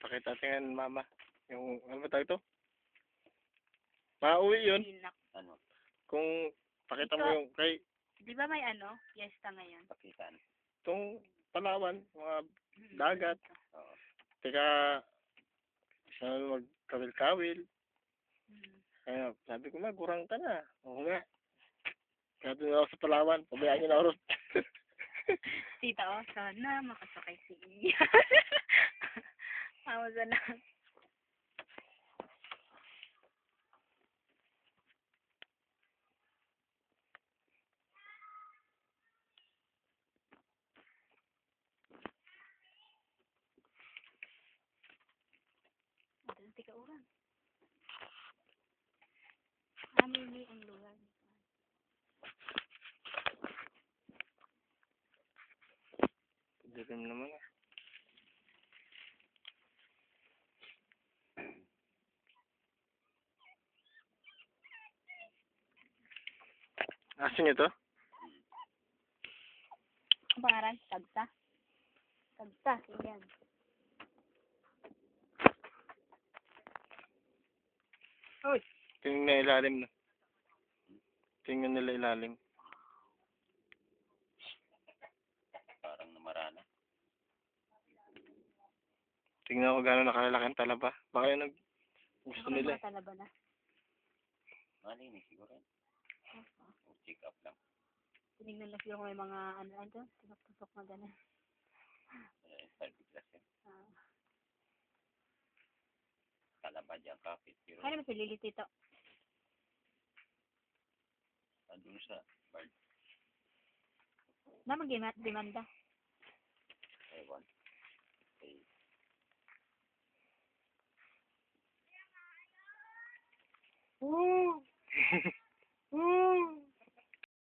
Pakita natin mama. Yung, ano ba tawag ito? Pauwi yun. Inak. Ano? Kung pakita mo Ikaw- yung kay Di ba may ano? Fiesta ngayon. Pakitaan. itong Palawan, mga dagat. Oo. Teka, sana magkawil-kawil. Kaya sabi ko, magurang ka na. Oo nga. Kaya doon ako sa Palawan. Pabayaan niyo na ako ron. Tita, oh, sana makasakay si Iya. Ako sana. Ito, tika uran. Amili ang lugar. Dilim naman ah. Asin ito? Ang pangalan? Tagta? Tagta, yan. Uy! Tingnan na ilalim na. Tingnan nila ilalim. Parang namarana. Tingnan ko gano'n nakalaki ang talaba. Baka yun gusto Ano nila. mga talaba na? Malinis siguro yan. Check up lang. Tinignan na siguro kung may mga ano doon. Pinapusok na gano'n. Fiberglass yan. Ah. Talaba dyan kapit. Pero Kaya naman si Lily Tito. andun sa bird. Na mag-demanda. Ewan. Okay. Woo!